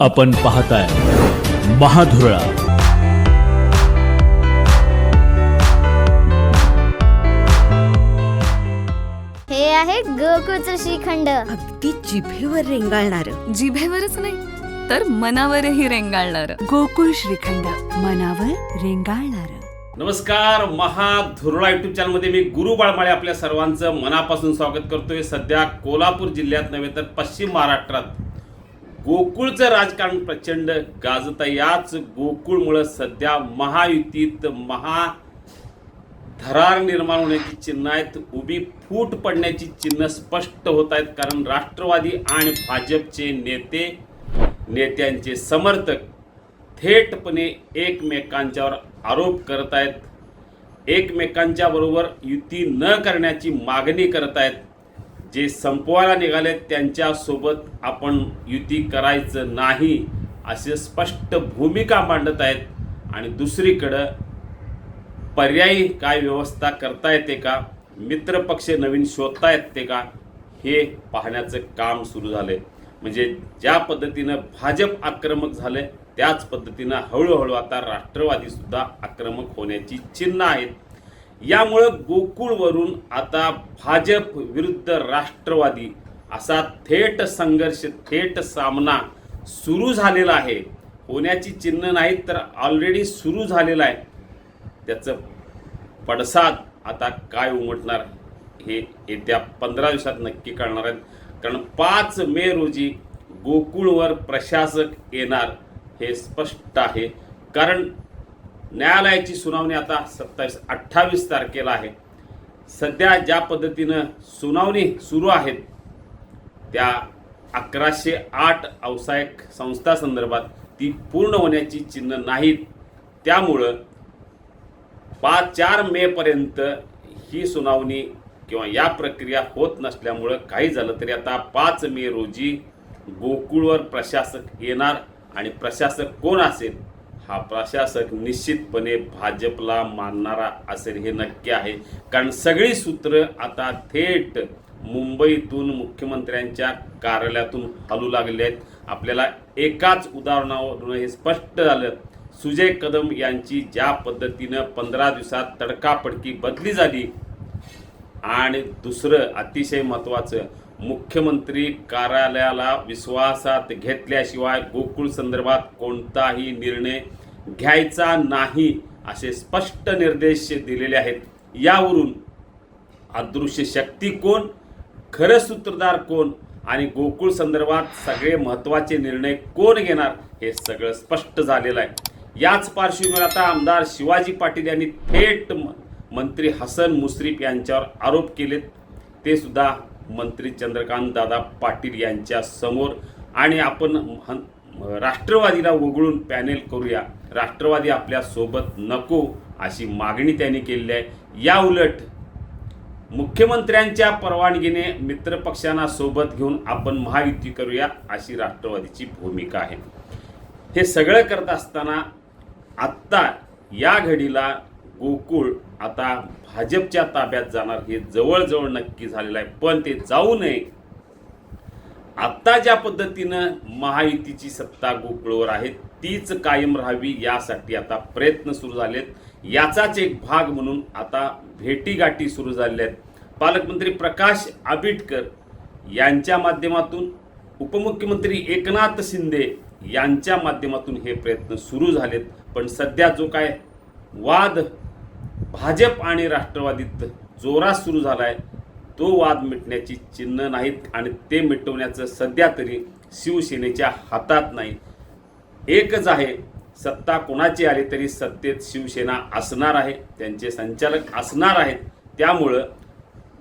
आपण पाहताय महाधुरळा. हे आहे गोकुळचं श्रीखंड. अगदी जिभेवर रेंगाळणार. जिभेवरच नाही तर मनावरही रेंगाळणार. गोकुळ श्रीखंड, मनावर रेंगाळणार. नमस्कार, महाधुरळा युट्यूब चॅनलमध्ये मी गुरु बाळमाळे आपल्या सर्वांचं मनापासून स्वागत करतोय. सध्या कोल्हापूर जिल्ह्यात नव्हे तर पश्चिम महाराष्ट्रात गोकुळचं राजकारण प्रचंड गाजत आहे. याच गोकुळमुळं सध्या महायुतीत धरार निर्माण होण्याची चिन्ह आहेत. उभी फूट पडण्याची चिन्ह स्पष्ट होत आहेत. कारण राष्ट्रवादी आणि भाजपचे नेत्यांचे समर्थक थेटपणे एकमेकांच्यावर आरोप करत आहेत. एकमेकांच्या बरोबर युती न करण्याची मागणी करत आहेत. जे संपवायला निघाले त्यांच्यासोबत आपण युती करायचं नाही असे स्पष्ट भूमिका मांडत आहेत. आणि दुसरीकडं पर्यायी काय व्यवस्था करता येते का, मित्रपक्ष नवीन शोधता येते का, हे पाहण्याचं काम सुरू झालंय. म्हणजे ज्या पद्धतीनं भाजप आक्रमक झाले त्याच पद्धतीनं हळूहळू आता राष्ट्रवादी सुद्धा आक्रमक होण्याची चिन्ह आहेत. यामुळं गोकुळवरून आता भाजप विरुद्ध राष्ट्रवादी असा थेट संघर्ष, थेट सामना सुरू झालेला आहे. होण्याची चिन्ह नाहीत तर ऑलरेडी सुरू झालेला आहे. त्याचं पडसाद आता काय उमटणार हे येत्या 15 दिवसात नक्की कळणार आहेत. कारण 5 मे रोजी गोकुळवर प्रशासक येणार हे स्पष्ट आहे. कारण न्यायालयाची सुनावणी आता 28 तारखेला आहे. सध्या ज्या पद्धतीनं सुनावणी सुरू आहेत त्या 1108 व्यावसायिक संस्थांसंदर्भात ती पूर्ण होण्याची चिन्ह नाहीत. त्यामुळं 4 मे पर्यंत ही सुनावणी किंवा या प्रक्रिया होत नसल्यामुळं काही झालं तरी आता 5 मे रोजी गोकुळवर प्रशासक येणार. आणि प्रशासक कोण असेल? हा प्रशासक निश्चितपणे भाजपला मानणारा असेल हे नक्की आहे. कारण सगळी सूत्र आता थेट मुंबईतून मुख्यमंत्र्यांच्या कार्यालयातून हलू लागले आहेत. आपल्याला एकाच उदाहरणावरून हे स्पष्ट झालं. सुजय कदम यांची ज्या पद्धतीनं 15 दिवसात तडकाफडकी बदली झाली. आणि दुसरं अतिशय महत्त्वाचं, मुख्यमंत्री कार्यालयाला विश्वासात घेतल्याशिवाय गोकुळ संदर्भात कोणताही निर्णय घ्यायचा नाही असे स्पष्ट निर्देश दिलेले आहेत. यावरून अदृश्य शक्ती कोण, खरं सूत्रधार कोण आणि गोकुळ संदर्भात सगळे महत्त्वाचे निर्णय कोण घेणार हे सगळं स्पष्ट झालेलं आहे. याच पार्श्वभूमीवर आता आमदार शिवाजी पाटील यांनी थेट मंत्री हसन मुश्रीफ यांच्यावर आरोप केलेत. ते सुद्धा मंत्री चंद्रकांत दादा पाटील यांच्या समोर. आणि आपण राष्ट्रवादीला वगळून पॅनेल करूया, राष्ट्रवादी आपल्या सोबत नको अशी मागणी त्यांनी केलेली आहे. या उलट मुख्यमंत्र्यांच्या परवानगीने मित्रपक्षांना सोबत घेऊन आपण महायुती करूया अशी राष्ट्रवादीची भूमिका आहे. हे सगळं करत असताना आत्ता या घडीला गोकुळ आता भाजपच्या ताब्यात जाणार हे जवळजवळ नक्की झालेलं आहे. पण ते जाऊ नये, आत्ता ज्या पद्धतीनं महायुतीची सत्ता गोकुळवर आहे तीच कायम राहावी यासाठी आता प्रयत्न सुरू झालेत. याचाच एक भाग म्हणून आता भेटीगाठी सुरू झालेल्या आहेत. पालकमंत्री प्रकाश आंबेडकर यांच्या माध्यमातून, उपमुख्यमंत्री एकनाथ शिंदे यांच्या माध्यमातून हे प्रयत्न सुरू झालेत. पण सध्या जो काय वाद भाजप आणि राष्ट्रवादीत जोरात सुरू झाला आहे तो वाद मिटण्याची चिन्ह नाहीत. आणि ते मिटवण्याचं सध्या तरी शिवसेनेच्या हातात नाही. एकच आहे, सत्ता कोणाची आली तरी सत्तेत शिवसेना असणार आहे, त्यांचे संचालक असणार आहेत. त्यामुळं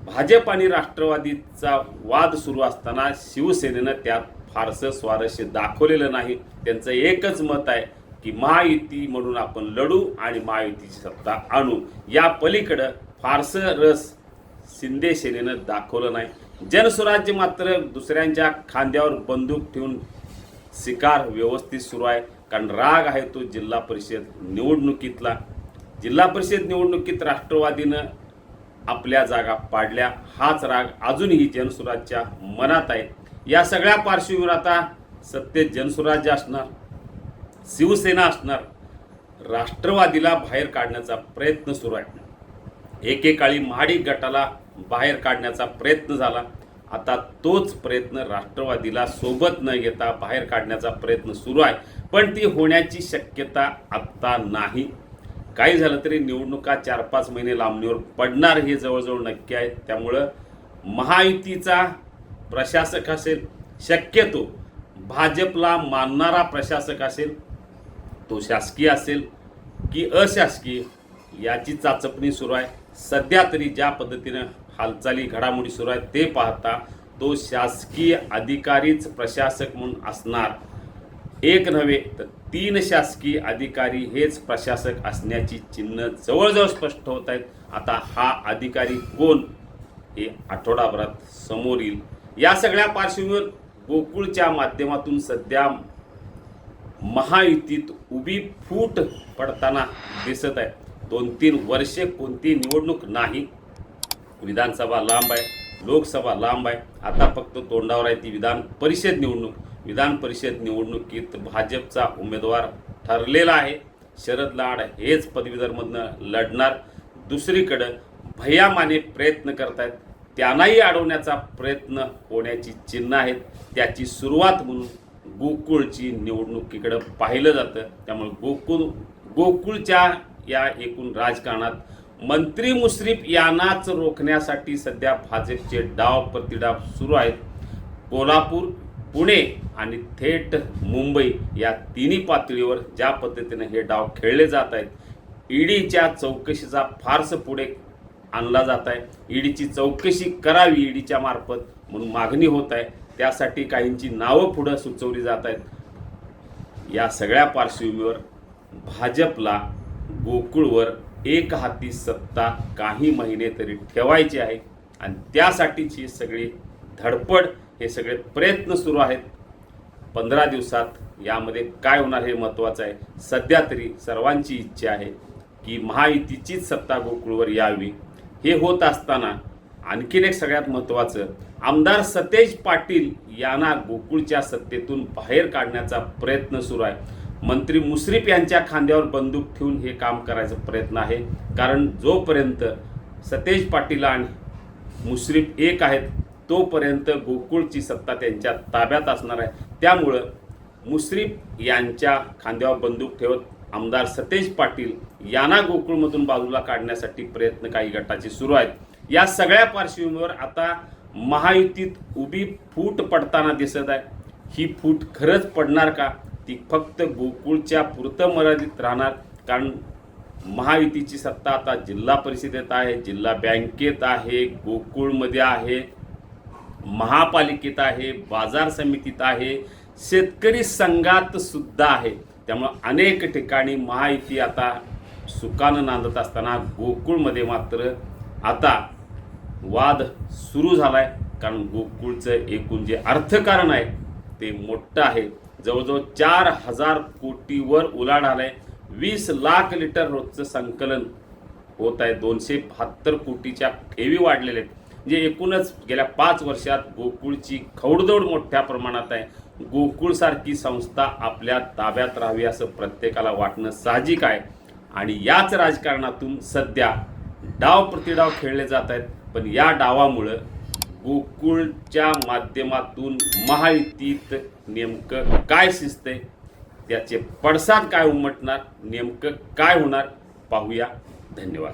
भाजप आणि राष्ट्रवादीचा वाद सुरू असताना शिवसेनेनं त्यात फारसं स्वारस्य दाखवलेलं नाही. त्यांचं एकच मत आहे की महायुती म्हणून आपण लढू आणि महायुतीची सत्ता आणू. या पलीकडं फारसं रस शिंदे सेनेनं दाखवलं नाही. जनस्वराज्य मात्र दुसऱ्यांच्या खांद्यावर बंदूक ठेवून शिकार व्यवस्थित सुरू आहे. कारण राग आहे तो जिल्हा परिषद निवडणुकीतला. जिल्हा परिषद निवडणुकीत राष्ट्रवादीनं आपल्या जागा पाडल्या. हाच राग अजूनही जनसुराजच्या मनात आहे. या सगळ्या पार्श्वभूमीवर आता सत्तेत जनसुराज्य असणार, शिवसेना असणार, राष्ट्रवादीला बाहेर काढण्याचा प्रयत्न सुरू आहे. एकेकाळी महाडिक गटाला बाहेर काढण्याचा प्रयत्न झाला. आता तोच प्रयत्न राष्ट्रवादीला सोबत न घेता बाहेर काढण्याचा प्रयत्न सुरू आहे, पण ती होण्याची शक्यता आत्ता नाही. काही झालं तरी निवडणुका 4-5 महिने लांबणीवर पडणार हे जवळजवळ नक्की आहे. त्यामुळं महायुतीचा प्रशासक असेल, शक्यतो भाजपला मानणारा प्रशासक असेल, तो शासकीय असेल की अशासकीय याची चाचपणी सुरू आहे. सध्या तरी ज्या पद्धतीनं हालचाली घडामोडी सुरू आहेत ते पाहता तो शासकीय अधिकारीच प्रशासक म्हणून असणार. एक नव्हे तर 3 शासकीय अधिकारी हेच प्रशासक असण्याची चिन्ह जवळजवळ स्पष्ट होत आहेत. आता हा अधिकारी कोण हे आठवडाभरात समोर येईल. या सगळ्या पार्श्वभूमीवर गोकुळच्या माध्यमातून सध्या महायुतीत उभी फूट पडताना दिसत आहे. 2-3 वर्षे कोणती निवडणूक नाही. विधानसभा लांब आहे, लोकसभा लांब आहे. आता फक्त तोंडावर आहे ती विधान परिषद निवडणूक. विधान परिषद निवडणुकीत भाजपचा उमेदवार ठरलेला आहे. शरद लाड हेच पदवीधरमधनं लढणार. दुसरीकडं भैया माने प्रयत्न करत आहेत, त्यांनाही अडवण्याचा प्रयत्न होण्याची चिन्ह आहेत. त्याची सुरुवात म्हणून गोकुळची निवडणुकीकडं पाहिलं जातं. त्यामुळे गोकुळच्या या एकूण राजकारणात मंत्री मुश्रीफ यांनाच रोखण्यासाठी सध्या भाजपचे डाव प्रतिडाव सुरू आहेत. कोल्हापूर, पुणे आणि थेट मुंबई या तिन्ही पातळीवर ज्या पद्धतीने हे डाव खेळले जात आहेत, ईडीच्या चौकशीचा फारसं पुढे आणला जात आहे. ईडीची चौकशी करावी ईडीच्या मार्फत म्हणून मागणी होत आहे. त्यासाठी काहींची नावं पुढं सुचवली जात आहेत. या सगळ्या पार्श्वभूमीवर भाजपला गोकुळवर एक हाती सत्ता काही महिने तरी ठेवायची आहे आणि त्यासाठीच ही सगळी धडपड, हे सगळे प्रयत्न सुरू आहेत. 15 दिवसात यामध्ये काय होणार हे महत्त्वाचं आहे. सध्या तरी सर्वांची इच्छा आहे की महायुतीचीच सत्ता गोकुळवर यावी. हे होत असताना आणखीन एक सगळ्यात महत्त्वाचं, आमदार सतेज पाटील यांना गोकुळच्या सत्तेतून बाहेर काढण्याचा प्रयत्न सुरू आहे. मंत्री मुश्रीफ यांच्या खांद्यावर बंदूक ठेवून हे काम करायचा प्रयत्न आहे. कारण जोपर्यंत सतेज पाटील आणि मुश्रीफ एक आहेत तोपर्यंत गोकुळची सत्ता त्यांच्या ताब्यात असणार आहे. त्यामुळं मुश्रीफ यांच्या खांद्यावर बंदूक ठेवत आमदार सतेज पाटील यांना गोकुळमधून बाजूला काढण्यासाठी प्रयत्न काही गटाचे सुरू आहेत. या सगळ्या पार्श्वभूमीवर आता महायुतीत उभी फूट पडताना दिसत आहे. ही फूट खरंच पडणार का? ती फक्त गोकुळच्या पुरतं मर्यादित राहणार. कारण महायुतीची सत्ता आता जिल्हा परिषदेत आहे, जिल्हा बँकेत आहे, गोकुळमध्ये आहे, महापालिकेत आहे, बाजार समितीत आहे, शेतकरी संघात सुद्धा आहे. त्यामुळे अनेक ठिकाणी महायुती आता सुकानं नांदत असताना गोकुळमध्ये मात्र आता वाद सुरू झाला आहे. कारण गोकुळचं एकूण जे अर्थकारण आहे ते मोठं आहे. जवळजवळ 4000 कोटीवर उलाढाल आहे. 20 लाख लिटर रोजचं संकलन होत आहे. 272 कोटीच्या ठेवी वाढलेल्या आहेत. जे एकूणच गेल्या 5 वर्षात गोकुळची खवडदौड मोठ्या प्रमाणात आहे. गोकुळसारखी संस्था आपल्या ताब्यात राहावी असं प्रत्येकाला वाटणं साहजिक आहे. आणि याच राजकारणातून सध्या डाव प्रतिडाव खेळले जात आहेत. पण या डावामुळं गोकुळच्या माध्यमातून महायुतीत नेमकं काय शिजतंय, त्याचे पडसाद काय उमटणार, नेमकं काय होणार पाहूया. धन्यवाद.